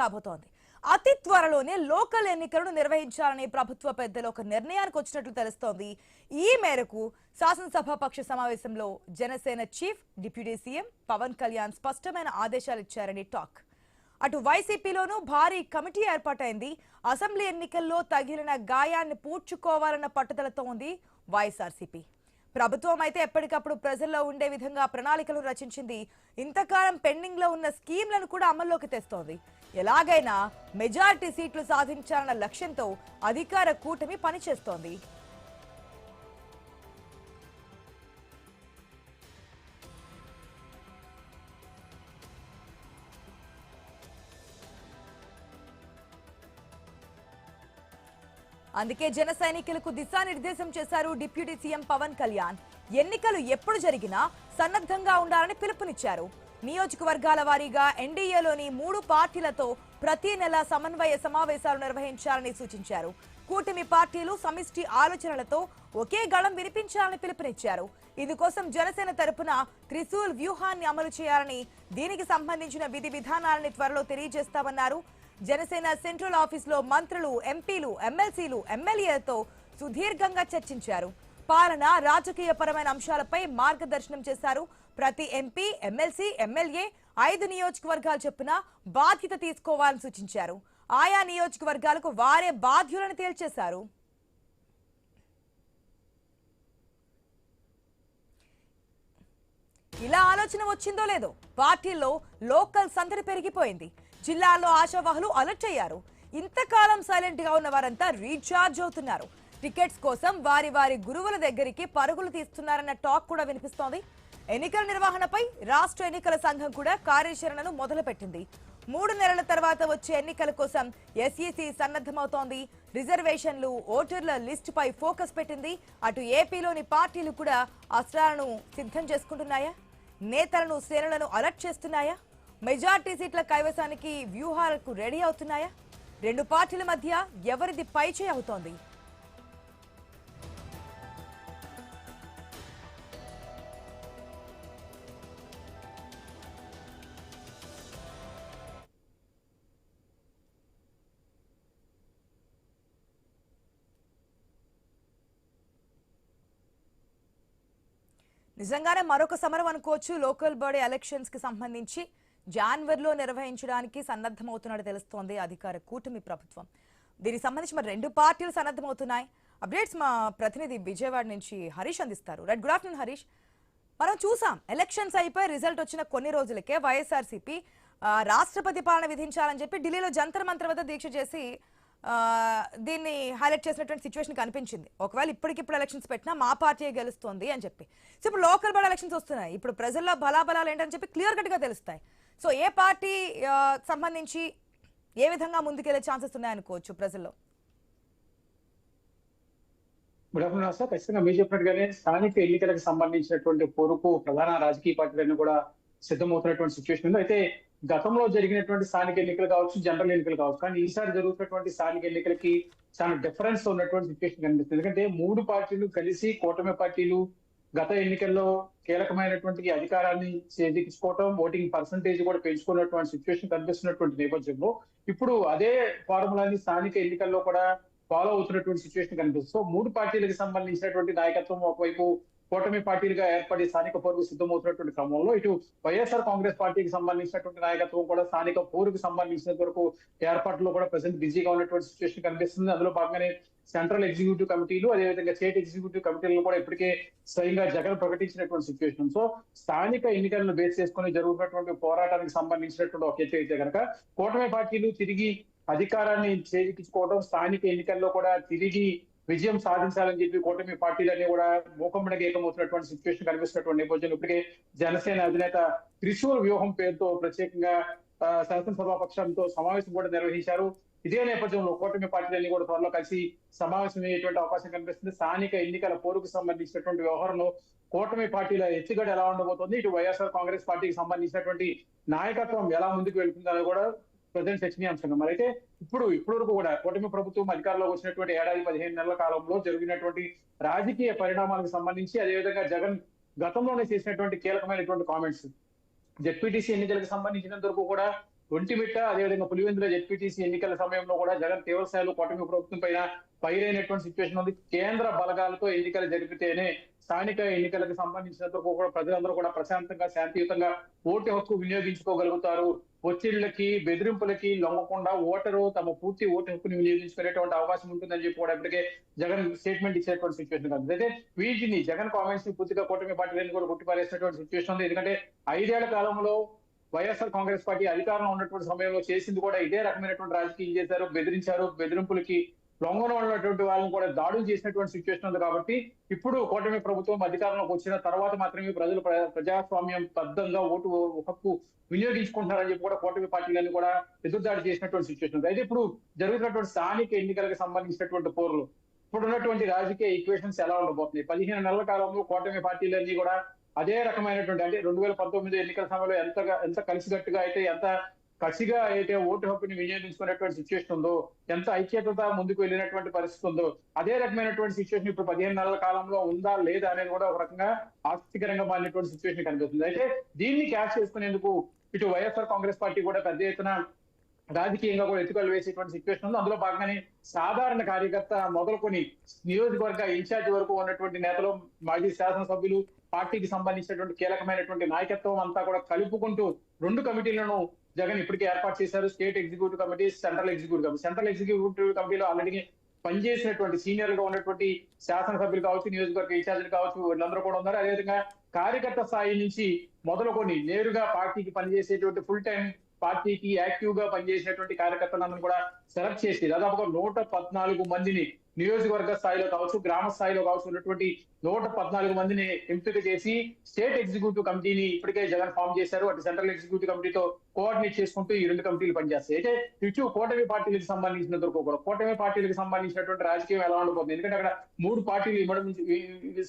కాబోతోంది. అతి త్వరలోనే లోకల్ ఎన్నికలను నిర్వహించాలని ప్రభుత్వ పెద్దలు ఒక నిర్ణయానికి వచ్చినట్లు తెలుస్తోంది. ఈ మేరకు శాసనసభాపక్ష సమావేశంలో Janasena chief deputy CM Pawan Kalyan స్పష్టమైన ఆదేశాలు ఇచ్చారని టాక్. అటు వైసీపీలోనూ భారీ కమిటీ ఏర్పాటైంది. అసెంబ్లీ ఎన్నికల్లో తగిలిన గాయాన్ని పూడ్చుకోవాలన్న పట్టుదలతో ఉంది వైఎస్ఆర్సీపీ. ప్రభుత్వం అయితే ఎప్పటికప్పుడు ప్రజల్లో ఉండే విధంగా ప్రణాళికలు రచించింది. ఇంతకాలం పెండింగ్ లో ఉన్న స్కీమ్లను కూడా అమల్లోకి తెస్తోంది. ఎలాగైనా మెజారిటీ సీట్లు సాధించాలన్న లక్ష్యంతో అధికార కూటమి పనిచేస్తోంది. అందుకే జన సైనికులకు దిశానిర్దేశం చేశారు డిప్యూటీ సీఎం పవన్ కళ్యాణ్. ఎన్నికలు ఎప్పుడు జరిగినా సన్నద్ధంగా ఉండాలని పిలుపునిచ్చారు. నియోజకవర్గాల వారీగా ఎన్డీఏలోని 3 పార్టీలతో ప్రతి నెల సమన్వయ సమావేశాలు నిర్వహించాలని సూచించారు. కూటమి పార్టీలు సమిష్టి ఆలోచనలతో ఒకే గళం వినిపించాలని పిలుపునిచ్చారు. ఇందుకోసం జనసేన తరపున త్రిశూల్ వ్యూహాన్ని అమలు చేయాలని, దీనికి సంబంధించిన విధి విధానాలని త్వరలో తెలియజేస్తామన్నారు. జనసేన సెంట్రల్ ఆఫీసులో మంత్రులు, ఎంపీలు, ఎమ్మెల్సీలు, ఎమ్మెల్యేలతో సుదీర్ఘంగా చర్చించారు. పాలన, రాజకీయ పరమైన అంశాలపై మార్గదర్శనం చేశారు. ప్రతి ఎంపీ, ఎమ్మెల్సీ, ఎమ్మెల్యే 5 నియోజకవర్గాలు చొప్పున బాధ్యత తీసుకోవాలని సూచించారు. ఆయా నియోజకవర్గాలకు వారే బాధ్యులను తేల్చేశారు. ఇలా ఆలోచన వచ్చిందో లేదో పార్టీల్లో లోకల్ సందడి పెరిగిపోయింది. జిల్లాల్లో ఆశావాహులు అలర్ట్ అయ్యారు. ఇంతకాలం సైలెంట్ గా ఉన్న వారంతా రీఛార్జ్ అవుతున్నారు. టికెట్స్ కోసం వారి వారి గురువుల దగ్గరికి పరుగులు తీస్తున్నారన్న టాక్ కూడా వినిపిస్తోంది. ఎన్నికల నిర్వహణపై రాష్ట్ర ఎన్నికల సంఘం కూడా కార్యాచరణను మొదలుపెట్టింది. 3 నెలల తర్వాత వచ్చే ఎన్నికల కోసం ఎస్ఈసీ సన్నద్ధమవుతోంది. రిజర్వేషన్లు, ఓటర్ల లిస్టుపై ఫోకస్ పెట్టింది. అటు ఏపీలోని పార్టీలు కూడా అస్త్రాలను సిద్ధం చేసుకుంటున్నాయా? నేతలను, శ్రేణులను అలర్ట్ చేస్తున్నాయా? మెజార్టీ సీట్ల కైవసానికి వ్యూహాలకు రెడీ అవుతున్నాయా? 2 పార్టీల మధ్య ఎవరిది పైచేయి అవుతోంది? నిజంగానే మరొక సమరం అనుకోవచ్చు. లోకల్ బాడీ ఎలక్షన్స్ కి సంబంధించి జనవరిలో నిర్వహించడానికి సన్నద్ధమవుతున్నట్టు తెలుస్తోంది అధికార కూటమి ప్రభుత్వం. దీనికి సంబంధించి మరి 2 పార్టీలు సన్నద్ధమవుతున్నాయి. అప్డేట్స్ మా ప్రతినిధి విజయవాడ నుంచి హరీష్ అందిస్తారు. Right, good afternoon Harish. మనం చూసాం ఎలక్షన్స్ అయిపోయి రిజల్ట్ వచ్చిన కొన్ని రోజులకే వైఎస్ఆర్సీపీ రాష్ట్రపతి పాలన విధించాలని చెప్పి ఢిల్లీలో జంతర్ మంతర్ వద్ద దీక్ష చేసి దీన్ని హైలైట్ చేసినటువంటి సిచ్యువేషన్ కనిపించింది. ఒకవేళ ఇప్పటికిప్పుడు ఎలక్షన్స్ పెట్టినా మా పార్టీ గెలుస్తుంది అని చెప్పి. సో ఇప్పుడు లోకల్ బాడీ ఎలక్షన్స్ వస్తున్నాయి. ఇప్పుడు ప్రజల్లో బలాబలాలు ఏంటని చెప్పి క్లియర్ కట్ గా తెలుస్తాయి. సో ఏ పార్టీ సంబంధించి ఏ విధంగా ముందుకెళ్లే ఛాన్సెస్ ఉన్నాయనుకోవచ్చు ప్రజల్లో? Good afternoon sir. ఖచ్చితంగా మీరు చెప్పినట్టుగానే స్థానిక ఎన్నికలకు సంబంధించినటువంటి పొరుపు ప్రధాన రాజకీయ పార్టీలన్నీ కూడా సిద్ధమవుతున్నటువంటి సిచ్యువేషన్ ఉంది. అయితే గతంలో జరిగినటువంటి స్థానిక ఎన్నికలు కావచ్చు, జనరల్ ఎన్నికలు కావచ్చు, కానీ ఈసారి జరుగుతున్నటువంటి స్థానిక ఎన్నికలకి చాలా డిఫరెన్స్ ఉన్నటువంటి సిచ్యువేషన్ కనిపిస్తుంది. ఎందుకంటే 3 పార్టీలు కలిసి కూటమి పార్టీలు గత ఎన్నికల్లో కీలకమైనటువంటి అధికారాన్ని చేజిక్కించుకోవటం, ఓటింగ్ పర్సంటేజ్ కూడా పెంచుకున్నటువంటి సిచ్యువేషన్ కనిపిస్తున్నటువంటి నేపథ్యంలో ఇప్పుడు అదే ఫార్ములాని స్థానిక ఎన్నికల్లో కూడా ఫాలో అవుతున్నటువంటి సిచ్యువేషన్ కనిపిస్తుంది. సో 3 పార్టీలకు సంబంధించినటువంటి నాయకత్వం ఒకవైపు కూటమి పార్టీలుగా ఏర్పడి స్థానిక పోరుకు సిద్ధమవుతున్నటువంటి క్రమంలో ఇటు వైఎస్ఆర్ కాంగ్రెస్ పార్టీకి సంబంధించినటువంటి నాయకత్వం కూడా స్థానిక పోరుకు సంబంధించినంత వరకు ఏర్పాట్లో కూడా ప్రెసెంట్ బిజీగా ఉన్నటువంటి సిచ్యువేషన్ కనిపిస్తుంది. అందులో భాగంగానే సెంట్రల్ ఎగ్జిక్యూటివ్ కమిటీలు, అదేవిధంగా స్టేట్ ఎగ్జిక్యూటివ్ కమిటీలను కూడా ఇప్పటికే స్వయంగా జగన్ ప్రకటించినటువంటి సిచ్యువేషన్. సో స్థానిక ఎన్నికలను బేస్ చేసుకుని జరుగుతున్నటువంటి పోరాటానికి సంబంధించినటువంటి ఒక ఎత్తు అయితే కనుక కూటమి పార్టీలు తిరిగి అధికారాన్ని చేజిక్కించుకోవడం, స్థానిక ఎన్నికల్లో కూడా తిరిగి విజయం సాధించాలని చెప్పి కూటమి పార్టీలన్నీ కూడా మూకమ్మడిగా ఏకమవుతున్నటువంటి సిచ్యువేషన్ కనిపిస్తున్నటువంటి నేపథ్యంలో ఇప్పటికే జనసేన అధినేత త్రిశూల్ వ్యూహం పేరుతో ప్రత్యేకంగా శాసనసభాపక్షంతో సమావేశం కూడా నిర్వహించారు. ఇదే నేపథ్యంలో కూటమి పార్టీలన్నీ కూడా త్వరలో కలిసి సమావేశం అయ్యేటువంటి అవకాశం కనిపిస్తుంది. స్థానిక ఎన్నికల పోరుకు సంబంధించినటువంటి వ్యవహారంలో కూటమి పార్టీల ఎత్తుగడ ఎలా ఉండబోతోంది, ఇటు వైఎస్ఆర్ కాంగ్రెస్ పార్టీకి సంబంధించినటువంటి నాయకత్వం ఎలా ముందుకు వెళ్తుందని కూడా ప్రజెంట్ చర్చనీయాంశంగా. మరి అయితే ఇప్పుడు వరకు కూడా కూటమి ప్రభుత్వం అధికారంలోకి వచ్చినటువంటి 15 నెలల కాలంలో జరిగినటువంటి రాజకీయ పరిణామాలకు సంబంధించి, అదేవిధంగా జగన్ గతంలోనే చేసినటువంటి కీలకమైనటువంటి కామెంట్స్, జెడ్పీటీసీ ఎన్నికలకు సంబంధించినంత వరకు కూడా ఒంటిమిట్ట అదేవిధంగా పులివెందుల జెడ్పీటీసీ ఎన్నికల సమయంలో కూడా జగన్ తీవ్ర స్థాయిలో కూటమి ప్రభుత్వం పైన పైరైనటువంటి సిచ్యువేషన్ ఉంది. కేంద్ర బలగాలతో ఎన్నికలు జరిపితేనే స్థానిక ఎన్నికలకు సంబంధించినంత వరకు కూడా ప్రజలందరూ కూడా ప్రశాంతంగా శాంతియుతంగా ఓటు హక్కు వినియోగించుకోగలుగుతారు. ఒత్తిళ్లకి బెదిరింపులకి లొంగకుండా ఓటరు తమ పూర్తి ఓటు హక్కుని వినియోగించుకునేటువంటి అవకాశం ఉంటుందని చెప్పి కూడా ఇప్పటికే జగన్ స్టేట్మెంట్ ఇచ్చేటువంటి సిచ్యువేషన్ కాదు. అయితే వీటిని జగన్ కామెంట్స్ ని పూర్తిగా కూటమి పార్టీలను కూడా కొట్టిపారేసినటువంటి సిచ్యువేషన్ ఉంది. ఎందుకంటే 5 ఏళ్ల కాలంలో వైఎస్ఆర్ కాంగ్రెస్ పార్టీ అధికారంలో ఉన్నటువంటి సమయంలో చేసింది కూడా ఇదే రకమైనటువంటి రాజకీయం చేశారు, బెదిరించారు, బెదిరింపులకి లొంగన ఉన్నటువంటి వాళ్ళని కూడా దాడులు చేసినటువంటి సిచ్యువేషన్ ఉంది. కాబట్టి ఇప్పుడు కూటమి ప్రభుత్వం అధికారంలోకి వచ్చిన తర్వాత మాత్రమే ప్రజలు ప్రజాస్వామ్యం బద్ధంగా ఓటు హక్కు వినియోగించుకుంటున్నారని చెప్పి కూడా కూటమి పార్టీలన్నీ కూడా ఎదురుదాడి చేసినటువంటి సిచ్యువేషన్ ఉంది. అయితే ఇప్పుడు జరుగుతున్నటువంటి స్థానిక ఎన్నికలకు సంబంధించినటువంటి పోర్లు ఇప్పుడు ఉన్నటువంటి రాజకీయ ఈక్వేషన్స్ ఎలా ఉండబోతున్నాయి? 15 నెలల కాలంలో కూటమి పార్టీలన్నీ కూడా అదే రకమైనటువంటి అంటే 2019 ఎన్నికల సమయంలో ఎంత కలిసికట్టుగా అయితే ఎంత కసిగా అయితే ఓటు హక్కుని వినియోగించుకునేటువంటి సిచ్యువేషన్ ఉందో, ఎంత ఐక్యతతో ముందుకు వెళ్ళినటువంటి పరిస్థితి ఉందో, అదే రకమైనటువంటి సిచ్యువేషన్ ఇప్పుడు 15 నెలల కాలంలో ఉందా లేదా అనేది కూడా ఒక రకంగా ఆసక్తికరంగా మారినటువంటి సిచ్యువేషన్ కనిపిస్తుంది. అయితే దీన్ని క్యాచ్ చేసుకునేందుకు ఇటు వైఎస్ఆర్ కాంగ్రెస్ పార్టీ కూడా పెద్ద ఎత్తున రాజకీయంగా కూడా ఎత్తుకలు వేసేటువంటి సిచ్యువేషన్ ఉంది. అందులో భాగంగానే సాధారణ కార్యకర్త మొదలుకొని నియోజకవర్గ ఇన్ఛార్జ్ వరకు ఉన్నటువంటి నేతలు, మాజీ శాసనసభ్యులు, పార్టీకి సంబంధించినటువంటి కీలకమైనటువంటి నాయకత్వం అంతా కూడా కలుపుకుంటూ 2 కమిటీలను జగన్ ఇప్పటికే ఏర్పాటు చేశారు. State executive committee, central executive committee. Central executive కమిటీలో ఆల్రెడీ పనిచేసినటువంటి సీనియర్ గా ఉన్నటువంటి శాసనసభ్యులు కావచ్చు, నియోజకవర్గ ఇన్ఛార్జీలు కావచ్చు, వీళ్ళందరూ కూడా ఉన్నారు. అదేవిధంగా కార్యకర్త స్థాయి నుంచి మొదలుకొని నేరుగా పార్టీకి పనిచేసేటువంటి ఫుల్ టైం పార్టీకి యాక్టివ్ గా పనిచేసినటువంటి కార్యకర్తలందరూ కూడా సెలెక్ట్ చేసి దాదాపుగా 114 మందిని నియోజకవర్గ స్థాయిలో కావచ్చు, గ్రామ స్థాయిలో కావచ్చు ఉన్నటువంటి 114 మందిని ఎంపిక చేసి స్టేట్ ఎగ్జిక్యూటివ్ కమిటీని ఇప్పటికే జగన్ ఫామ్ చేశారు. అటు సెంట్రల్ ఎగ్జిక్యూటివ్ కమిటీతో కోఆర్డినేట్ చేసుకుంటూ ఈ 2 కమిటీలు పనిచేస్తాయి. అయితే ఇటు కూటమి పార్టీలకు సంబంధించినంత వరకు కూడా కూటమి పార్టీలకు సంబంధించినటువంటి రాజకీయం ఎలా ఉండబోతుంది? ఎందుకంటే అక్కడ 3 పార్టీలు ఇవ్వడం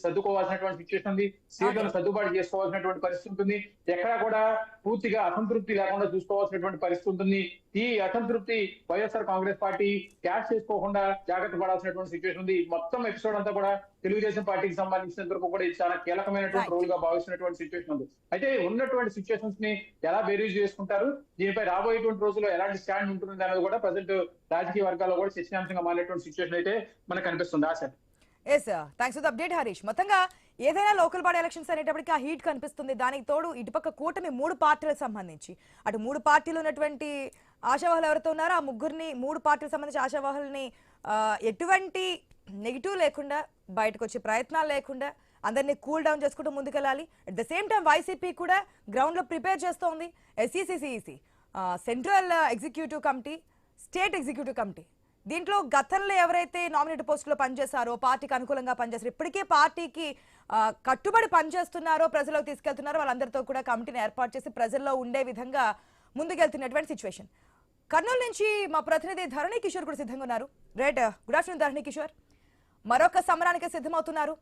సర్దుకోవాల్సినటువంటి సిచ్యువేషన్ ఉంది. సీట్లను సర్దుబాటు చేసుకోవాల్సినటువంటి పరిస్థితి ఉంటుంది. ఎక్కడా కూడా పూర్తిగా అసంతృప్తి లేకుండా చూసుకోవాల్సినటువంటి పరిస్థితి ఉంటుంది. ఈ అసంతృప్తి వైఎస్ఆర్ కాంగ్రెస్ పార్టీ క్యాష్ చేసుకోకుండా జాగ్రత్త పడాల్సినటువంటి సిచ్యువేషన్ ఉంది. మొత్తం ఎపిసోడ్ అంతా కూడా తెలుగుదేశం పార్టీకి సంబంధించినంత వరకు కూడా ఇది చాలా కీలకమైనటువంటి రోల్ గా భావిస్తున్నటువంటి సిచ్యువేషన్ ఉంది. అయితే ఉన్నటువంటి సిచ్యువేషన్స్ ని ఎలా బేరీజ్ చేసుకుంటారు, దీనిపై రాబోయేటువంటి రోజుల్లో ఎలాంటి స్టాండ్ ఉంటుంది అనేది కూడా ప్రజెంట్ రాజకీయ వర్గాల్లో కూడా చర్చనీయాంశంగా మారినటువంటి సిచ్యువేషన్ అయితే మనకు కనిపిస్తుంది. ఆశ. Yes thanks for the update Harish. మొత్తంగా ఏదైనా లోకల్ బాడీ ఎలక్షన్స్ అనేటప్పటికీ ఆ హీట్ కనిపిస్తుంది. దానికి తోడు ఇటుపక్క కూటమి 3 పార్టీలకు సంబంధించి అటు 3 పార్టీలు ఉన్నటువంటి ఆశావాహులు ఎవరితో ఉన్నారో ఆ ముగ్గురిని 3 పార్టీలకు సంబంధించి ఆశావాహుల్ని ఎటువంటి నెగిటివ్ లేకుండా బయటకు వచ్చే ప్రయత్నాలు లేకుండా అందరినీ కూల్ డౌన్ చేసుకుంటూ ముందుకెళ్ళాలి. At the same time YCP కూడా గ్రౌండ్ లో ప్రిపేర్ చేస్తోంది. SEC CEC central executive committee, state executive committee, దీంట్లో గతంలో ఎవరైతే నామినేటెడ్ పోస్టులో పనిచేశారో, పార్టీకి అనుకూలంగా పనిచేస్తారో, ఇప్పటికే పార్టీకి కట్టుబడి పనిచేస్తున్నారో, ప్రజలకు తీసుకెళ్తున్నారో వాళ్ళందరితో కూడా కమిటీని ఏర్పాటు చేసి ప్రజల్లో ఉండే విధంగా ముందుకెళ్తున్నటువంటి సిచ్యువేషన్. కర్నూలు నుంచి మా ప్రతినిధి ధరణి కిషోర్ కూడా సిద్ధంగా ఉన్నారు. రైట్, గుడ్ ఆఫ్టర్నూన్ ధరణి కిషోర్. మరొక సమరానికి సిద్ధమవుతున్నారు.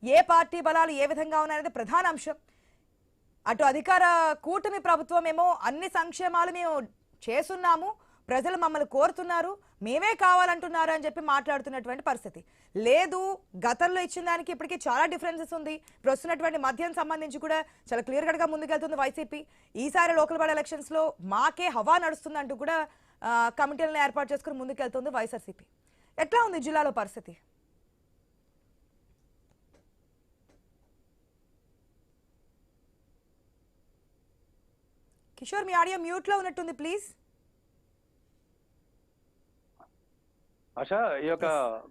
ఏ పార్టీ బలాలు ఏ విధంగా ఉన్నాయనేది ప్రధాన అంశం. అటు అధికార కూటమి ప్రభుత్వం ఏమో అన్ని సంక్షేమాలు మేము చేస్తున్నాము, ప్రజలు మమ్మల్ని కోరుతున్నారు, మేమే కావాలంటున్నారు అని చెప్పి మాట్లాడుతున్నటువంటి పరిస్థితి లేదు. గతంలో ఇచ్చిన దానికి ఇప్పటికీ చాలా డిఫరెన్సెస్ ఉంది. ఇప్పుడు వస్తున్నటువంటి మద్యం సంబంధించి కూడా చాలా క్లియర్ కట్ గా ముందుకెళ్తుంది వైసీపీ. ఈసారి లోకల్ బాడీ ఎలక్షన్స్ లో మాకే హవా నడుస్తుంది అంటూ కూడా కమిటీలను ఏర్పాటు చేసుకుని ముందుకెళ్తుంది వైఎస్ఆర్సీపీ. ఎట్లా ఉంది జిల్లాలో పరిస్థితి? కిషోర్, మీ ఆడియో మ్యూట్ లో ఉన్నట్టుంది, ప్లీజ్. ఆశ, ఈ యొక్క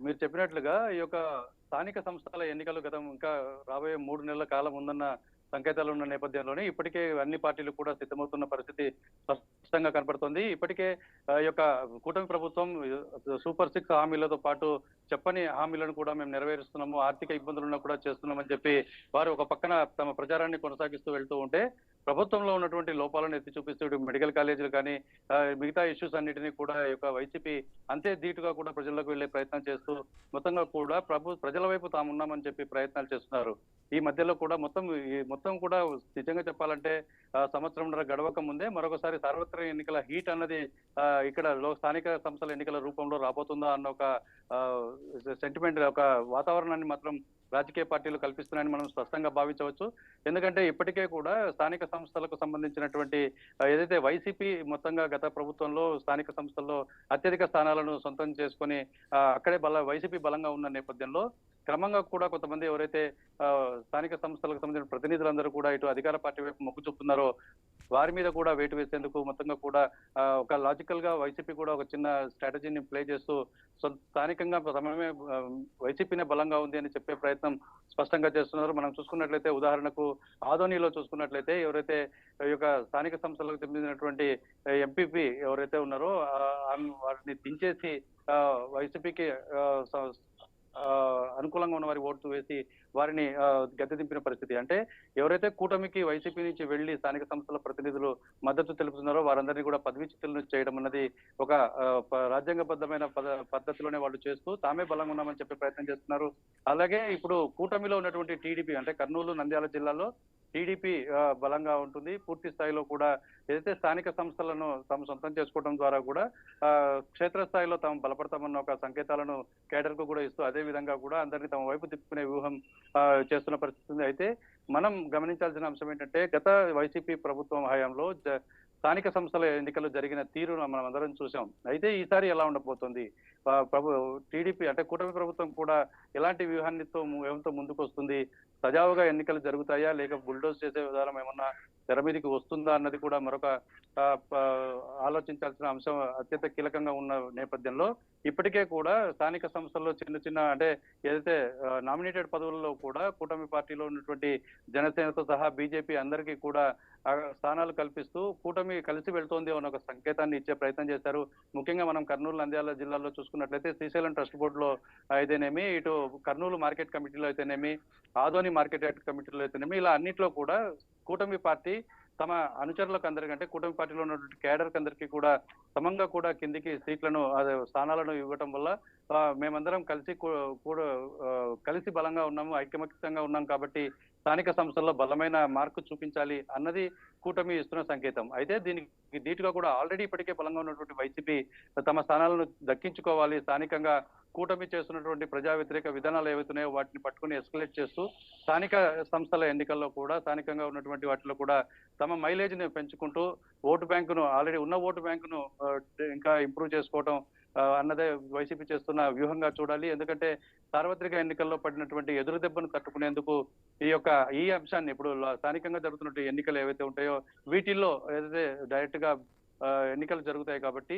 మీరు చెప్పినట్లుగా ఈ యొక్క స్థానిక సంస్థల ఎన్నికలు ఇంకా రాబోయే 3 నెలల కాలం ఉందన్న సంకేతాలు ఉన్న నేపథ్యంలోనే ఇప్పటికే అన్ని పార్టీలు కూడా సిద్ధమవుతున్న పరిస్థితి స్పష్టంగా కనపడుతుంది. ఇప్పటికే ఈ యొక్క కూటమి ప్రభుత్వం సూపర్ 6 హామీలతో పాటు చెప్పని హామీలను కూడా మేము నెరవేరుస్తున్నాము, ఆర్థిక ఇబ్బందులను కూడా చేస్తున్నామని చెప్పి వారు ఒక పక్కన తమ ప్రచారాన్ని కొనసాగిస్తూ వెళ్తూ ఉంటే, ప్రభుత్వంలో ఉన్నటువంటి లోపాలను ఎత్తి చూపిస్తూ మెడికల్ కాలేజీలు కానీ మిగతా ఇష్యూస్ అన్నిటినీ కూడా ఈ యొక్క వైసీపీ అంతే ధీటుగా కూడా ప్రజల్లోకి వెళ్లే ప్రయత్నం చేస్తూ మొత్తంగా కూడా ప్రజల వైపు తాము ఉన్నామని చెప్పి ప్రయత్నాలు చేస్తున్నారు. ఈ మధ్యలో కూడా మొత్తం కూడా నిజంగా చెప్పాలంటే సంవత్సరంన్నర గడవక ముందే మరొకసారి సార్వత్రిక ఎన్నికల హీట్ అన్నది ఇక్కడ స్థానిక సంస్థల ఎన్నికల రూపంలో రాబోతుందా అన్న ఒక సెంటిమెంట్, ఒక వాతావరణాన్ని మాత్రం రాజకీయ పార్టీలు కల్పిస్తున్నాయని మనం స్పష్టంగా భావించవచ్చు. ఎందుకంటే ఇప్పటికే కూడా స్థానిక సంస్థలకు సంబంధించినటువంటి ఏదైతే వైసీపీ మొత్తంగా గత ప్రభుత్వంలో స్థానిక సంస్థల్లో అత్యధిక స్థానాలను సొంతం చేసుకొని అక్కడే వైసీపీ బలంగా ఉన్న నేపథ్యంలో క్రమంగా కూడా కొంతమంది ఎవరైతే స్థానిక సంస్థలకు సంబంధించిన ప్రతినిధులందరూ కూడా ఇటు అధికార పార్టీ వైపు మొగ్గు చూపుతున్నారో వారి మీద కూడా వేటు వేసేందుకు మొత్తంగా కూడా ఒక లాజికల్ గా వైసీపీ కూడా ఒక చిన్న స్ట్రాటజీని ప్లే చేస్తూ స్థానికంగా తమమే వైసీపీనే బలంగా ఉంది అని చెప్పే ప్రయత్నం స్పష్టంగా చేస్తున్నారు. మనం చూసుకున్నట్లయితే ఉదాహరణకు ఆదోనిలో చూసుకున్నట్లయితే ఎవరైతే ఈ యొక్క స్థానిక సంస్థలకు చెందినటువంటి ఎంపీపీ ఎవరైతే ఉన్నారో వారిని దించేసి వైసీపీకి అనుకూలంగా ఉన్న వారి ఓట్లు వేసి వారిని గద్దె దింపిన పరిస్థితి. అంటే ఎవరైతే కూటమికి వైసీపీ నుంచి వెళ్లి స్థానిక సంస్థల ప్రతినిధులు మద్దతు తెలుపుతున్నారో వారందరినీ కూడా పదవీచ్యుతులను చేయడం అన్నది ఒక రాజ్యాంగబద్ధమైన పద్ధతిలోనే వాళ్ళు చేస్తూ తామే బలంగా ఉన్నామని చెప్పే ప్రయత్నం చేస్తున్నారు. అలాగే ఇప్పుడు కూటమిలో ఉన్నటువంటి టీడీపీ అంటే కర్నూలు, నంద్యాల జిల్లాలో టీడీపీ బలంగా ఉంటుంది. పూర్తి స్థాయిలో కూడా ఏదైతే స్థానిక సంస్థలను తాము సొంతం చేసుకోవడం ద్వారా కూడా క్షేత్రస్థాయిలో తాము బలపడతామన్న ఒక సంకేతాలను కేడర్ కు కూడా ఇస్తూ అదే విధంగా కూడా అందరినీ తమ వైపు తిప్పుకునే వ్యూహం చేస్తున్న పరిస్థితి ఉంది. అయితే మనం గమనించాల్సిన అంశం ఏంటంటే గత వైసీపీ ప్రభుత్వం హయాంలో స్థానిక సంస్థల ఎన్నికలు జరిగిన తీరును మనం అందరం చూసాం. అయితే ఈసారి ఎలా ఉండబోతుంది? టీడీపీ అంటే కూటమి ప్రభుత్వం కూడా ఎలాంటి వ్యూహంతో ముందుకు వస్తుంది? సజావుగా ఎన్నికలు జరుగుతాయా లేక బుల్డోజ్ చేసే విధానం ఏమన్నా తెర మీదకి వస్తుందా అన్నది కూడా మరొక ఆలోచించాల్సిన అంశం అత్యంత కీలకంగా ఉన్న నేపథ్యంలో ఇప్పటికే కూడా స్థానిక సంస్థల్లో చిన్న చిన్న అంటే ఏదైతే నామినేటెడ్ పదవుల్లో కూడా కూటమి పార్టీలో ఉన్నటువంటి జనసేనతో సహా బీజేపీ అందరికీ కూడా స్థానాలు కల్పిస్తూ కూటమి కలిసి వెళ్తోంది అన్న ఒక సంకేతాన్ని ఇచ్చే ప్రయత్నం చేశారు. ముఖ్యంగా మనం కర్నూలు, నంద్యాల జిల్లాలో చూసుకున్నట్లయితే శ్రీశైలం ట్రస్ట్ బోర్డులో అయితేనేమి, ఇటు కర్నూలు మార్కెట్ కమిటీలో అయితేనేమి, ఆదోని మార్కెట్ కమిటీలో అయితేనేమి, ఇలా అన్నిట్లో కూడా కూటమి పార్టీ తమ అనుచరులకు అందరికంటే కూటమి పార్టీలో ఉన్నటువంటి కేడర్ అందరికీ కూడా సమంగా కూడా కిందికి సీట్లను స్థానాలను ఇవ్వటం వల్ల మేమందరం కలిసి బలంగా ఉన్నాము, ఐకమత్యంగా ఉన్నాం కాబట్టి స్థానిక సంస్థల్లో బలమైన మార్కు చూపించాలి అన్నది కూటమి ఇస్తున్న సంకేతం. అయితే దీనికి ధీటుగా కూడా ఆల్రెడీ ఇప్పటికే బలంగా ఉన్నటువంటి వైసీపీ తమ స్థానాలను దక్కించుకోవాలి, స్థానికంగా కూటమి చేస్తున్నటువంటి ప్రజా వ్యతిరేక విధానాలు ఏవైతున్నాయో వాటిని పట్టుకుని ఎస్కలేట్ చేస్తూ స్థానిక సంస్థల ఎన్నికల్లో కూడా స్థానికంగా ఉన్నటువంటి వాటిలో కూడా తమ మైలేజ్ ని పెంచుకుంటూ ఓటు బ్యాంకును ఆల్రెడీ ఉన్న ఓటు బ్యాంకును ఇంకా ఇంప్రూవ్ చేసుకోవడం అన్నదే వైసీపీ చేస్తున్న వ్యూహంగా చూడాలి. ఎందుకంటే సార్వత్రిక ఎన్నికల్లో పడినటువంటి ఎదురు దెబ్బను తట్టుకునేందుకు ఈ అంశాన్ని ఇప్పుడు స్థానికంగా జరుగుతున్న ఎన్నికలు ఏవైతే ఉంటాయో వీటిల్లో ఏదైతే డైరెక్ట్ గా ఎన్నికలు జరుగుతాయి కాబట్టి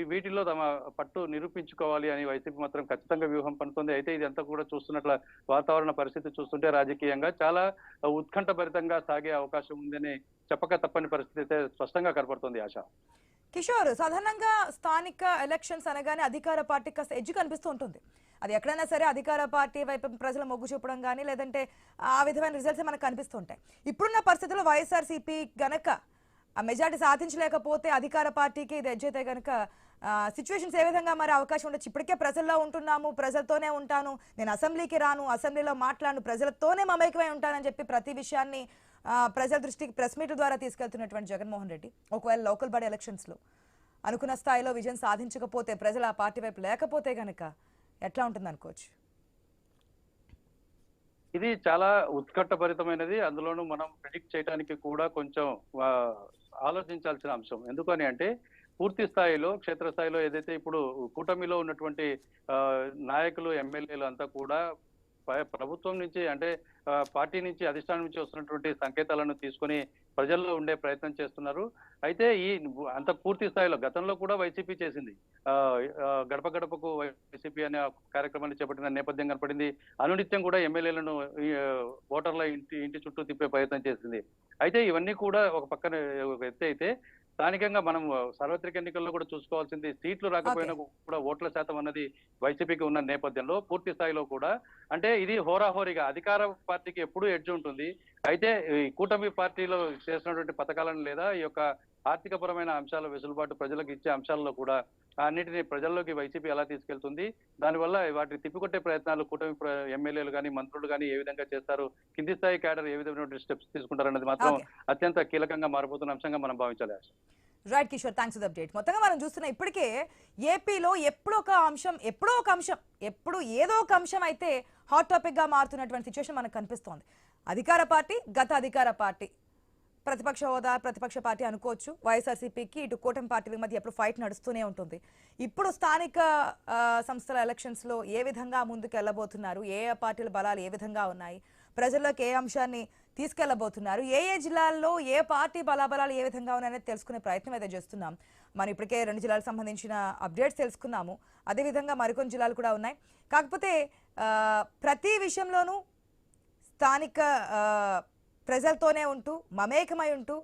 వీటిల్లో తమ పట్టు నిరూపించుకోవాలి అని వైసీపీ మాత్రం ఖచ్చితంగా వ్యూహం పడుతుంది. అయితే ఇది అంతా కూడా చూస్తున్నట్ల వాతావరణ పరిస్థితి చూస్తుంటే రాజకీయంగా చాలా ఉత్కంఠభరితంగా సాగే అవకాశం ఉందని చెప్పక తప్పని పరిస్థితి అయితే స్పష్టంగా కనపడుతుంది. ఆశ కిషోర్, సాధారణంగా స్థానిక ఎలక్షన్స్ అనగానే అధికార పార్టీ కాస్త ఎడ్జ్ కనిపిస్తూ ఉంటుంది. అది ఎక్కడైనా సరే అధికార పార్టీ వైపు ప్రజల మొగ్గు చూపడం కానీ లేదంటే ఆ విధమైన రిజల్ట్స్ మనకు కనిపిస్తుంటాయి. ఇప్పుడున్న పరిస్థితుల్లో వైఎస్ఆర్సీపీ గనక ఆ మెజార్టీ సాధించలేకపోతే అధికార పార్టీకి ఇది ఎడ్జ్ అయితే కనుక సిచ్యువేషన్స్ ఏ విధంగా మరి అవకాశం ఉండొచ్చు? ఇప్పటికే ప్రజల్లో ఉంటున్నాము, ప్రజలతోనే ఉంటాను, నేను అసెంబ్లీకి రాను, అసెంబ్లీలో మాట్లాడను, ప్రజలతోనే మమేకమై ఉంటానని చెప్పి ప్రతి విషయాన్ని ప్రజల దృష్టికి ప్రెస్ మీట్ ద్వారా తీసుకెళ్తున్నటువంటి జగన్మోహన్ రెడ్డి ఒకవేళ లోకల్ బాడీ ఎలక్షన్స్ లో అనుకున్న స్థాయిలో విజయం సాధించకపోతే, ప్రజలు ఆ పార్టీ వైపు లేకపోతే గనక ఎట్లా ఉంటుంది అనుకోవచ్చు? ఇది చాలా ఉత్కంఠభరితమైనది. అందులోనూ మనం ప్రిడిక్ట్ చేయడానికి కూడా కొంచెం ఆలోచించాల్సిన అంశం. ఎందుకని అంటే పూర్తి స్థాయిలో క్షేత్రస్థాయిలో ఏదైతే ఇప్పుడు కూటమిలో ఉన్నటువంటి నాయకులు, ఎమ్మెల్యేలు అంతా కూడా ప్రభుత్వం నుంచి అంటే పార్టీ నుంచి అధిష్టానం నుంచి వస్తున్నటువంటి సంకేతాలను తీసుకొని ప్రజల్లో ఉండే ప్రయత్నం చేస్తున్నారు. అయితే అంత పూర్తి స్థాయిలో గతంలో కూడా వైసీపీ చేసింది. గడప గడపకు వైసీపీ అనే కార్యక్రమాన్ని చేపట్టిన నేపథ్యం కనపడింది. అనునిత్యం కూడా ఎమ్మెల్యేలను ఓటర్ల ఇంటి చుట్టూ తిప్పే ప్రయత్నం చేసింది. అయితే ఇవన్నీ కూడా ఒక పక్కన ఎత్తే అయితే స్థానికంగా మనం సార్వత్రిక ఎన్నికల్లో కూడా చూసుకోవాల్సింది సీట్లు రాకపోయినా కూడా ఓట్ల శాతం అన్నది వైసీపీకి ఉన్న నేపథ్యంలో పూర్తి స్థాయిలో కూడా అంటే ఇది హోరాహోరీగా అధికార పార్టీకి ఎప్పుడూ ఎడ్జ్ ఉంటుంది. అయితే ఈ కూటమి పార్టీలో చేసినటువంటి పథకాలను లేదా ఈ యొక్క ఆర్థిక పరమైన అంశాల వెసులుబాటు ప్రజలకు ఇచ్చే అంశాల్లో కూడా అన్నిటినీ ప్రజల్లోకి వైసీపీ ఎలా తీసుకెళ్తుంది, దానివల్ల వాటిని తిప్పికొట్టే ప్రయత్నాలు కూటమి ఎమ్మెల్యేలు కానీ మంత్రులు కానీ ఏ విధంగా చేస్తారు, కింది స్థాయి క్యాడర్ ఏ విధమైన స్టెప్స్ తీసుకుంటారన్నది మాత్రం అత్యంత కీలకంగా మారిపోతున్న అంశంగా మనం భావించాలి. Right Kishore, thanks for the update. మొత్తంగా మనం చూస్తున్నా ఇప్పటికే ఏపీలో ఎప్పుడో ఒక అంశం ఎప్పుడు ఏదో ఒక అంశం అయితే హాట్ టాపిక్ గా మారుతున్నటువంటి సిచ్యువేషన్ మనకు కనిపిస్తోంది. అధికార పార్టీ, గత అధికార పార్టీ, ప్రతిపక్ష హోదా, ప్రతిపక్ష పార్టీ అనుకోవచ్చు. వైఎస్ఆర్సీపీకి ఇటు కూటమి పార్టీల మధ్య ఎప్పుడు ఫైట్ నడుస్తూనే ఉంటుంది. ఇప్పుడు స్థానిక సంస్థల ఎలక్షన్స్ లో ఏ విధంగా ముందుకు వెళ్ళబోతున్నారు, ఏ పార్టీల బలాలు ఏ విధంగా ఉన్నాయి, ప్రజల్లోకి ఏ అంశాన్ని తీసుకెళ్లబోతున్నారు, ఏ జిల్లాల్లో ఏ పార్టీ బలాబలాలు ఏ విధంగా ఉన్నాయనేది తెలుసుకునే ప్రయత్నం అయితే చేస్తున్నాం. మనం ఇప్పటికే 2 జిల్లాలకు సంబంధించిన అప్డేట్స్ తెలుసుకున్నాము. అదేవిధంగా మరికొన్ని జిల్లాలు కూడా ఉన్నాయి. కాకపోతే ప్రతి విషయంలోనూ స్థానిక ప్రజలతోనే ఉంటూ మమేకమై ఉంటూ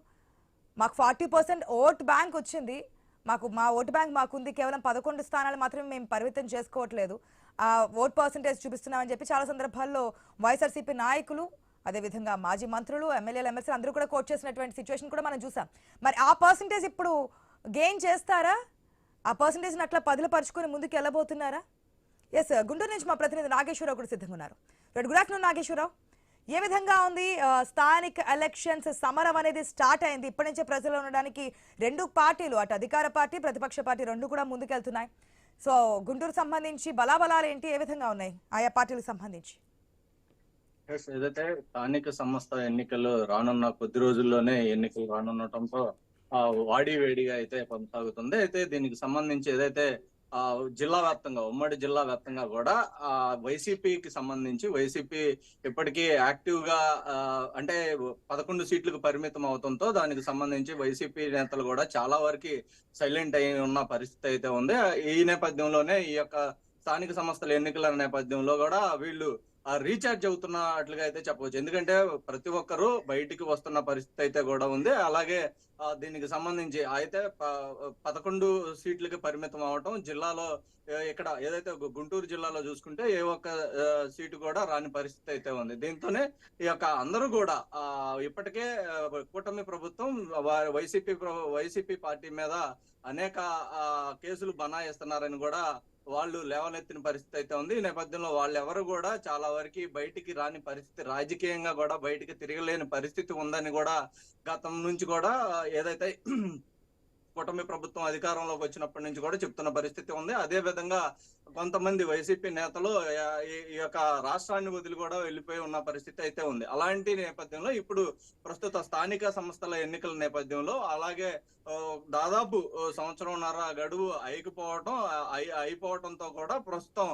మాకు 40% ఓట్ బ్యాంక్ వచ్చింది, మా ఓటు బ్యాంక్ మాకుంది, కేవలం 11 స్థానాలు మాత్రమే మేము పరిమితం చేసుకోవట్లేదు, ఆ ఓట్ పర్సంటేజ్ చూపిస్తున్నామని చెప్పి చాలా సందర్భాల్లో వైఎస్ఆర్సీపీ నాయకులు, అదేవిధంగా మాజీ మంత్రులు, ఎమ్మెల్యేలు, ఎమ్మెల్సీలు అందరూ కూడా కోట్ చేసినటువంటి సిచ్యువేషన్ కూడా మనం చూసాం. మరి ఆ పర్సంటేజ్ ఇప్పుడు గెయిన్ చేస్తారా? ఆ పర్సంటేజ్ని అట్లా పరుచుకొని ముందుకు వెళ్ళబోతున్నారా? ఎస్, గుంటూరు నుంచి మా ప్రతినిధి నాగేశ్వరరావు కూడా సిద్ధంగా ఉన్నారు. Good afternoon Nageswararao. ఏ విధంగా ఉంది స్థానిక ఎలక్షన్స్ సమరం అనేది స్టార్ట్ అయింది? ఇప్పటి నుంచే ప్రజలు ఉండడానికి 2 పార్టీలు, అటు అధికార పార్టీ, ప్రతిపక్ష పార్టీ 2 కూడా ముందుకెళ్తున్నాయి. సో గుంటూరు సంబంధించి బలాబలాలు ఏంటి, ఏ విధంగా ఉన్నాయి ఆయా పార్టీలకు సంబంధించి? ఏదైతే స్థానిక సంస్థ ఎన్నికలు రానున్న కొద్ది రోజుల్లోనే ఎన్నికలు రానుండటంతో వాడి వేడిగా అయితే కొనసాగుతుంది. అయితే దీనికి సంబంధించి ఏదైతే జిల్లా వ్యాప్తంగా, ఉమ్మడి జిల్లా వ్యాప్తంగా కూడా వైసీపీకి సంబంధించి వైసీపీ ఇప్పటికీ యాక్టివ్ గా అంటే 11 సీట్లకు పరిమితం అవడంతో దానికి సంబంధించి వైసీపీ నేతలు కూడా చాలా వరకు సైలెంట్ అయి ఉన్న పరిస్థితి అయితే ఉంది. ఈ నేపథ్యంలోనే ఈ యొక్క స్థానిక సంస్థల ఎన్నికల నేపథ్యంలో కూడా వీళ్ళు రీఛార్జ్ అవుతున్నట్లుగా అయితే చెప్పవచ్చు. ఎందుకంటే ప్రతి ఒక్కరూ బయటికి వస్తున్న పరిస్థితి అయితే కూడా ఉంది. అలాగే దీనికి సంబంధించి అయితే 11 సీట్లకి పరిమితం అవటం, జిల్లాలో ఇక్కడ ఏదైతే గుంటూరు జిల్లాలో చూసుకుంటే ఏ ఒక్క సీటు కూడా రాని పరిస్థితి అయితే ఉంది. దీంతోనే ఈ యొక్క అందరూ కూడా ఇప్పటికే కూటమి ప్రభుత్వం వైసీపీ పార్టీ మీద అనేక కేసులు బనాయిస్తున్నారని కూడా వాళ్ళు లేవనెత్తిన పరిస్థితి అయితే ఉంది. ఈ నేపథ్యంలో వాళ్ళు ఎవరు కూడా చాలా వరకు బయటికి రాని పరిస్థితి, రాజకీయంగా కూడా బయటికి తిరగలేని పరిస్థితి ఉందని కూడా గతం నుంచి కూడా ఏదైతే కూటమి ప్రభుత్వం అధికారంలోకి వచ్చినప్పటి నుంచి కూడా చెప్తున్న పరిస్థితి ఉంది. అదే విధంగా కొంతమంది వైసీపీ నేతలు ఈ యొక్క రాష్ట్రాన్ని వదిలి కూడా వెళ్ళిపోయి ఉన్న పరిస్థితి అయితే ఉంది. అలాంటి నేపథ్యంలో ఇప్పుడు ప్రస్తుత స్థానిక సంస్థల ఎన్నికల నేపథ్యంలో అలాగే దాదాపు సంవత్సరంన్నర గడువు అయిపోవటంతో కూడా ప్రస్తుతం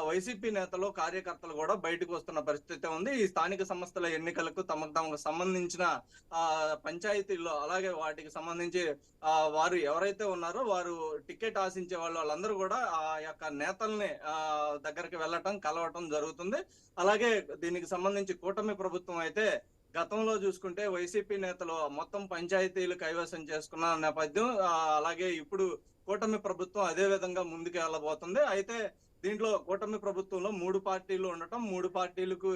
వైసీపీ నేతలు, కార్యకర్తలు కూడా బయటకు వస్తున్న పరిస్థితి ఉంది. ఈ స్థానిక సంస్థల ఎన్నికలకు తమకు సంబంధించిన పంచాయతీల్లో అలాగే వాటికి సంబంధించి వారు ఎవరైతే ఉన్నారో వారు టికెట్ ఆశించే వాళ్ళందరూ కూడా ఆ యొక్క నేతల్ని దగ్గరికి కలవటం జరుగుతుంది. అలాగే దీనికి సంబంధించి కూటమి ప్రభుత్వం అయితే గతంలో చూసుకుంటే వైసీపీ నేతలు మొత్తం పంచాయతీలు కైవసం చేసుకున్న నేపథ్యం, అలాగే ఇప్పుడు కూటమి ప్రభుత్వం అదే విధంగా ముందుకు వెళ్ళబోతుంది. అయితే దీంట్లో కూటమి ప్రభుత్వంలో 3 పార్టీలు ఉండటం, 3 పార్టీలకు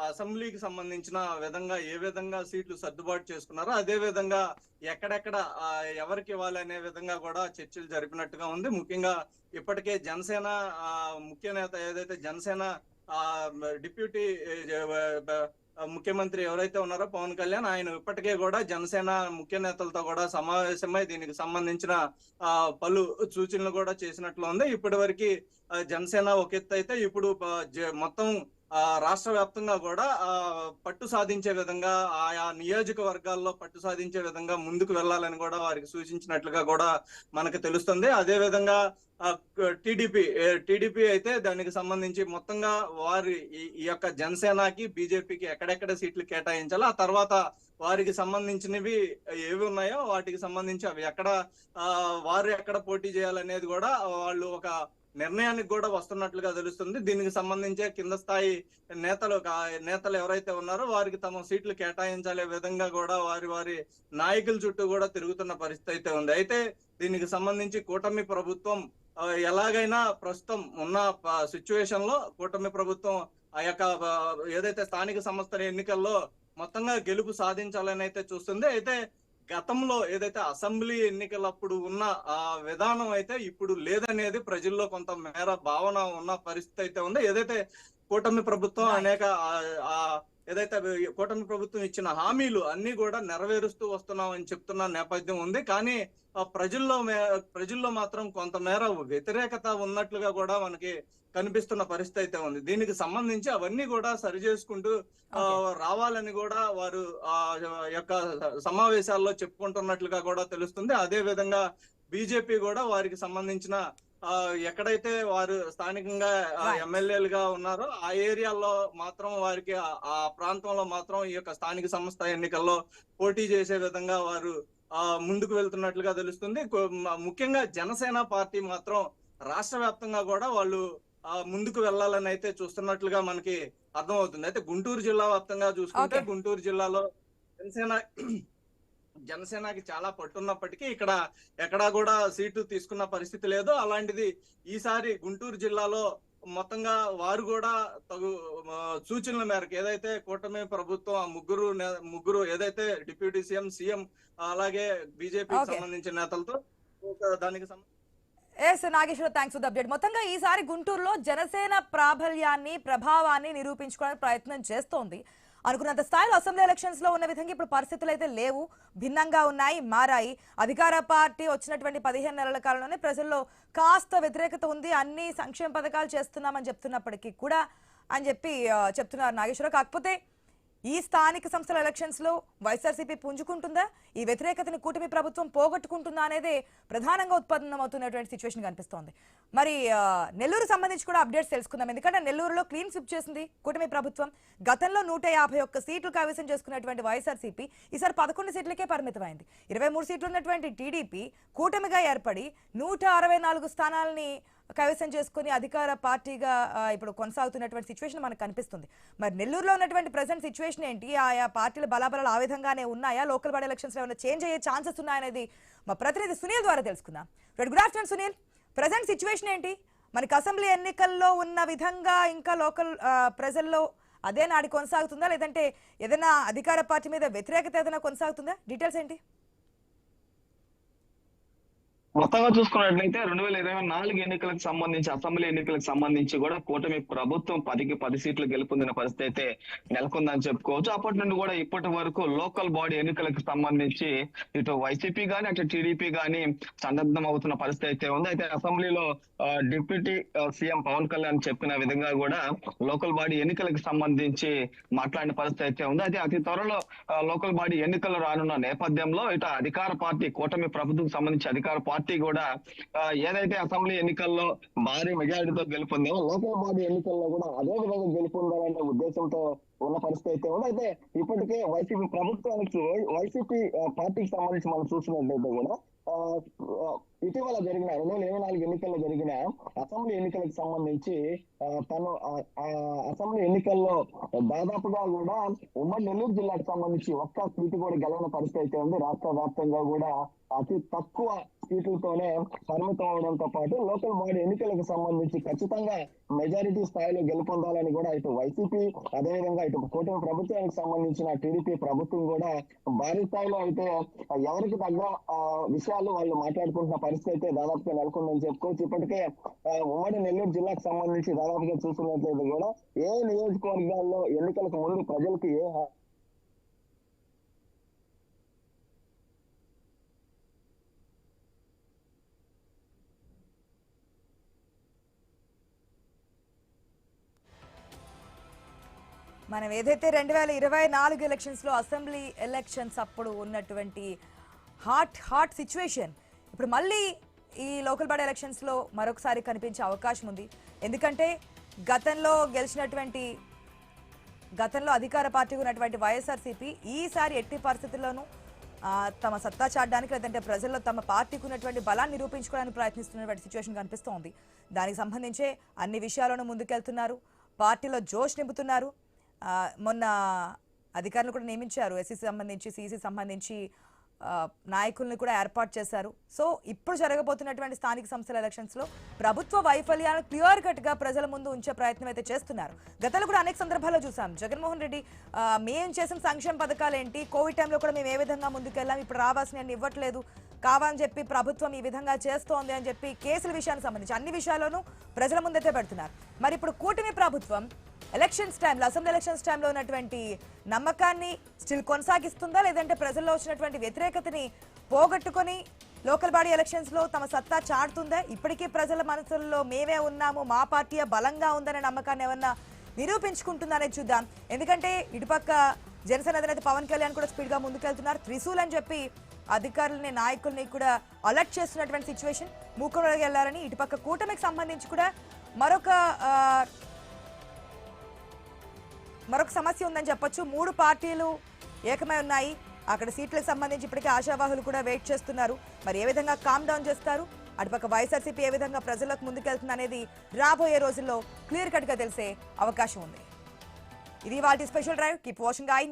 అసెంబ్లీకి సంబంధించిన విధంగా ఏ విధంగా సీట్లు సర్దుబాటు చేసుకున్నారో అదే విధంగా ఎక్కడెక్కడ ఎవరికి ఇవ్వాలి అనే విధంగా కూడా చర్చలు జరిపినట్టుగా ఉంది. ముఖ్యంగా ఇప్పటికే జనసేన ముఖ్య నేత ఏదైతే జనసేన డిప్యూటీ ముఖ్యమంత్రి ఎవరైతే ఉన్నారో పవన్ కళ్యాణ్, ఆయన ఇప్పటికే కూడా జనసేన ముఖ్య నేతలతో కూడా సమావేశమై దీనికి సంబంధించిన పలు సూచనలు కూడా చేసినట్లు ఉంది. ఇప్పటి వరకు జనసేన ఒక ఎత్తు అయితే ఇప్పుడు మొత్తం రాష్ట్ర వ్యాప్తంగా కూడా పట్టు సాధించే విధంగా ఆయా నియోజకవర్గాల్లో పట్టు సాధించే విధంగా ముందుకు వెళ్ళాలని కూడా వారికి సూచించినట్లుగా కూడా మనకు తెలుస్తుంది. అదే విధంగా టీడీపీ అయితే దానికి సంబంధించి మొత్తంగా వారి ఈ యొక్క జనసేనకి, బీజేపీకి ఎక్కడెక్కడ సీట్లు కేటాయించాలో, ఆ తర్వాత వారికి సంబంధించినవి ఏవి ఉన్నాయో వాటికి సంబంధించి అవి వారు ఎక్కడ పోటీ చేయాలనేది కూడా వాళ్ళు ఒక నిర్ణయానికి కూడా వస్తున్నట్లుగా తెలుస్తుంది. దీనికి సంబంధించే కింద స్థాయి నేతలు ఎవరైతే ఉన్నారో వారికి తమ సీట్లు కేటాయించాలే విధంగా కూడా వారి నాయకుల చుట్టూ కూడా తిరుగుతున్న పరిస్థితి అయితే ఉంది. అయితే దీనికి సంబంధించి కూటమి ప్రభుత్వం ఎలాగైనా ప్రస్తుతం ఉన్న సిచ్యువేషన్ లో కూటమి ప్రభుత్వం ఆ యొక్క ఏదైతే స్థానిక సంస్థల ఎన్నికల్లో మొత్తంగా గెలుపు సాధించాలని అయితే చూస్తుంది. అయితే గతంలో ఏదైతే అసెంబ్లీ ఎన్నికలప్పుడు ఉన్న ఆ విధానం అయితే ఇప్పుడు లేదనేది ప్రజల్లో కొంత మేర భావన ఉన్న పరిస్థితి అయితే ఉంది. ఏదైతే కూటమి ప్రభుత్వం అనేక ఏదైతే కూటమి ప్రభుత్వం ఇచ్చిన హామీలు అన్ని కూడా నెరవేరుస్తూ వస్తున్నామని చెప్తున్న నేపథ్యం ఉంది. కానీ ప్రజల్లో మాత్రం కొంతమేర వ్యతిరేకత ఉన్నట్లుగా కూడా మనకి కనిపిస్తున్న పరిస్థితి అయితే ఉంది. దీనికి సంబంధించి అవన్నీ కూడా సరి చేసుకుంటూ రావాలని కూడా వారు యొక్క సమావేశాల్లో చెప్పుకుంటున్నట్లుగా కూడా తెలుస్తుంది. అదే విధంగా బీజేపీ కూడా వారికి సంబంధించిన ఎక్కడైతే వారు స్థానికంగా ఎమ్మెల్యేలుగా ఉన్నారో ఆ ఏరియాలో మాత్రం వారికి ఆ ప్రాంతంలో మాత్రం ఈ యొక్క స్థానిక సంస్థ ఎన్నికల్లో పోటీ చేసే విధంగా వారు ముందుకు వెళ్తున్నట్లుగా తెలుస్తుంది. ముఖ్యంగా జనసేన పార్టీ మాత్రం రాష్ట్ర వ్యాప్తంగా కూడా వాళ్ళు ముందుకు వెళ్ళాలని అయితే చూస్తున్నట్లుగా మనకి అర్థమవుతుంది. అయితే గుంటూరు జిల్లా వ్యాప్తంగా చూసుకుంటే గుంటూరు జిల్లాలో జనసేనకి చాలా పట్టున్నప్పటికీ ఇక్కడ ఎక్కడా కూడా సీటు తీసుకున్న పరిస్థితి లేదు. అలాంటిది ఈసారి గుంటూరు జిల్లాలో మొత్తంగా వారు కూడా తగు సూచనల మేరకు ఏదైతే కూటమి ప్రభుత్వం ఆ ముగ్గురు ఏదైతే డిప్యూటీ సీఎం అలాగే బీజేపీకి సంబంధించిన నేతలతో దానికి Nageswara thanks for the update. మొత్తంగా ఈసారి గుంటూరులో జనసేన ప్రాబల్యాన్ని ప్రభావాన్ని నిరూపించుకోవడానికి ప్రయత్నం చేస్తోంది. అనుకున్నంత స్థాయిలో అసెంబ్లీ ఎలక్షన్స్ లో ఉన్న విధంగా ఇప్పుడు పరిస్థితులు అయితే లేవు, భిన్నంగా ఉన్నాయి, మారాయి. అధికార పార్టీ వచ్చినటువంటి 15 నెలల కాలంలోనే ప్రజల్లో కాస్త వ్యతిరేకత ఉంది, అన్ని సంక్షేమ పథకాలు చేస్తున్నామని చెప్తున్నప్పటికీ కూడా అని చెప్పి చెప్తున్నారు నాగేశ్వర. కాకపోతే ఈ స్థానిక సంస్థల ఎలక్షన్స్ లో వైఎస్ఆర్సీపీ పుంజుకుంటుందా, ఈ వ్యతిరేకతని కూటమి ప్రభుత్వం పోగొట్టుకుంటుందా అనేది ప్రధానంగా ఉత్పన్నమవుతున్నటువంటి సిచ్యువేషన్ కనిపిస్తోంది. మరి నెల్లూరు సంబంధించి కూడా అప్డేట్స్ తెలుసుకుందాం. ఎందుకంటే నెల్లూరులో క్లీన్ స్విప్ చేసింది కూటమి ప్రభుత్వం. గతంలో 151 సీట్లు కైవసం చేసుకున్నటువంటి వైఎస్ఆర్సీపీ ఈసారి 11 సీట్లకే పరిమితమైంది. 23 సీట్లు ఉన్నటువంటి టీడీపీ కూటమిగా ఏర్పడి 164 స్థానాలని కైవసం చేసుకుని అధికార పార్టీగా ఇప్పుడు కొనసాగుతున్నటువంటి సిచ్యువేషన్ మనకు కనిపిస్తుంది. మరి నెల్లూరులో ఉన్నటువంటి ప్రెసెంట్ సిచ్యువేషన్ ఏంటి, ఆయా పార్టీల బలాబలాలు ఆ విధంగానే ఉన్నాయా, లోకల్ బాడీ ఎలక్షన్స్ లో ఏమైనా చేంజ్ అయ్యే ఛాన్సెస్ ఉన్నాయనేది మా ప్రతినిధి సునీల్ ద్వారా తెలుసుకుందాం. Good afternoon Sunil, present situation ఏంటి? మనకి అసెంబ్లీ ఎన్నికల్లో ఉన్న విధంగా ఇంకా లోకల్ ప్రజల్లో అదే నాడి కొనసాగుతుందా, లేదంటే ఏదైనా అధికార పార్టీ మీద వ్యతిరేకత ఏదైనా కొనసాగుతుందా? డీటెయిల్స్ ఏంటి? మొత్తంగా చూసుకున్నట్లయితే 2024 ఎన్నికలకు సంబంధించి అసెంబ్లీ ఎన్నికలకు సంబంధించి కూడా కూటమి ప్రభుత్వం 10కి 10 సీట్లు గెలుపొందిన పరిస్థితి అయితే నెలకొందని చెప్పుకోవచ్చు. అప్పటి నుండి కూడా ఇప్పటి వరకు లోకల్ బాడీ ఎన్నికలకు సంబంధించి ఇటు వైసీపీ గానీ అటు టీడీపీ గానీ సన్నద్ధం అవుతున్న పరిస్థితి అయితే ఉంది. అయితే అసెంబ్లీలో డిప్యూటీ సీఎం పవన్ కళ్యాణ్ చెప్పిన విధంగా కూడా లోకల్ బాడీ ఎన్నికలకు సంబంధించి మాట్లాడిన పరిస్థితి అయితే ఉంది. అయితే అతి త్వరలో లోకల్ బాడీ ఎన్నికలు రానున్న నేపథ్యంలో ఇటు అధికార పార్టీ కూటమి ప్రభుత్వం సంబంధించి అధికార పార్టీ కూడా ఏదైతే అసెంబ్లీ ఎన్నికల్లో భారీ మెజారిటీతో గెలుపొందో లోకల్ బాడీ ఎన్నికల్లో కూడా అదే విధంగా గెలుపొందాలనే ఉద్దేశంతో ఉన్న పరిస్థితి అయితే ఉంది. అయితే ఇప్పటికే వైసీపీ పార్టీకి సంబంధించి మనం చూసినట్లయితే కూడా ఇటీవల జరిగిన 2024 ఎన్నికల్లో జరిగిన అసెంబ్లీ ఎన్నికలకు సంబంధించి తను అసెంబ్లీ ఎన్నికల్లో దాదాపుగా కూడా ఉమ్మడి నెల్లూరు జిల్లాకు సంబంధించి ఒక్క సీటు కూడా గెలవని పరిస్థితి అయితే ఉంది. రాష్ట్ర వ్యాప్తంగా కూడా అతి తక్కువ సీట్లతోనే పరిమితం అవడంతో పాటు లోకల్ బాడీ ఎన్నికలకు సంబంధించి ఖచ్చితంగా మెజారిటీ స్థాయిలో గెలుపొందాలని కూడా ఇటు వైసీపీ అదేవిధంగా ఇటు కూటమి ప్రభుత్వానికి సంబంధించిన టీడీపీ ప్రభుత్వం కూడా భారీ స్థాయిలో అయితే ఎవరికి తగ్గ విషయాలు వాళ్ళు మాట్లాడుకుంటున్న పరిస్థితి అయితే దాదాపుగా నెలకొందని చెప్పుకోవచ్చు. ఇప్పటికే ఉమ్మడి నెల్లూరు జిల్లాకు సంబంధించి దాదాపుగా చూసుకున్నట్లయితే కూడా ఏ నియోజకవర్గాల్లో ఎన్నికలకు ముందు ప్రజలకు మనం ఏదైతే 2024 ఎలక్షన్స్ లో అసెంబ్లీ ఎలక్షన్స్ అప్పుడు ఉన్నటువంటి హాట్ సిచ్యువేషన్ ఇప్పుడు మళ్ళీ ఈ లోకల్ బాడీ ఎలక్షన్స్ లో మరొకసారి కనిపించే అవకాశం ఉంది. ఎందుకంటే గతంలో అధికార పార్టీ ఉన్నటువంటి వైఎస్ఆర్సీపీ ఈసారి ఎట్టి పరిస్థితుల్లోనూ తమ సత్తా చాటడానికి లేదంటే ప్రజల్లో తమ పార్టీకి ఉన్నటువంటి బలాన్ని నిరూపించుకోవడానికి ప్రయత్నిస్తున్నటువంటి సిచ్యువేషన్ కనిపిస్తోంది. దానికి సంబంధించే అన్ని విషయాలను ముందుకెళ్తున్నారు, పార్టీలో జోష్ నింపుతున్నారు. మొన్న అధికారులు కూడా నియమించారు, ఎస్సీసీ సంబంధించి సిసి సంబంధించి నాయకుల్ని కూడా ఏర్పాటు చేశారు. సో ఇప్పుడు జరగబోతున్నటువంటి స్థానిక సంస్థల ఎలక్షన్స్ లో ప్రభుత్వ వైఫల్యాలను క్లియర్ కట్ గా ప్రజల ముందు ఉంచే ప్రయత్నం అయితే చేస్తున్నారు. గతంలో కూడా అనేక సందర్భాల్లో చూసాం, జగన్మోహన్ రెడ్డి మేము చేసిన సంక్షేమ పథకాలు ఏంటి, కోవిడ్ టైంలో కూడా మేము ఏ విధంగా ముందుకెళ్ళాం, ఇప్పుడు రావాల్సిన ఇవ్వట్లేదు, కావాలని చెప్పి ప్రభుత్వం ఈ విధంగా చేస్తోంది అని చెప్పి కేసుల విషయానికి సంబంధించి అన్ని విషయాల్లోనూ ప్రజల ముందైతే పెడుతున్నారు. మరి ఇప్పుడు కూటమి ప్రభుత్వం ఎలక్షన్స్ టైంలో, అసెంబ్లీ ఎలక్షన్స్ టైంలో ఉన్నటువంటి నమ్మకాన్ని స్టిల్ కొనసాగిస్తుందా, లేదంటే ప్రజల్లో వచ్చినటువంటి వ్యతిరేకతని పోగొట్టుకొని లోకల్ బాడీ ఎలక్షన్స్ లో తమ సత్తా చాటుతుందా? ఇప్పటికీ ప్రజల మనసుల్లో మేమే ఉన్నాము, మా పార్టీ బలంగా ఉందనే నమ్మకాన్ని ఏమన్నా నిరూపించుకుంటుందనే చూద్దాం. ఎందుకంటే ఇటుపక్క జనసేన అధినేత పవన్ కళ్యాణ్ కూడా స్పీడ్ గా ముందుకెళ్తున్నారు. త్రిశూల్ అని చెప్పి అధికారులని, నాయకుల్ని కూడా అలర్ట్ చేస్తున్నటువంటి సిచ్యువేషన్. మూకుడులోకి వెళ్లారని ఇటుపక్క కూటమికి సంబంధించి కూడా మరొక సమస్య ఉందని చెప్పొచ్చు. 3 పార్టీలు ఏకమై ఉన్నాయి. అక్కడ సీట్లకు సంబంధించి ఇప్పటికే ఆశావాహులు కూడా వెయిట్ చేస్తున్నారు. మరి ఏ విధంగా కామ్ డౌన్ చేస్తారు, అటుపక్క వైఎస్ఆర్సీపీ ఏ విధంగా ప్రజలకు ముందుకెళ్తుంది అనేది రాబోయే రోజుల్లో క్లియర్ కట్ గా తెలిసే అవకాశం ఉంది. ఇది వాటి special drive. Keep watching I news.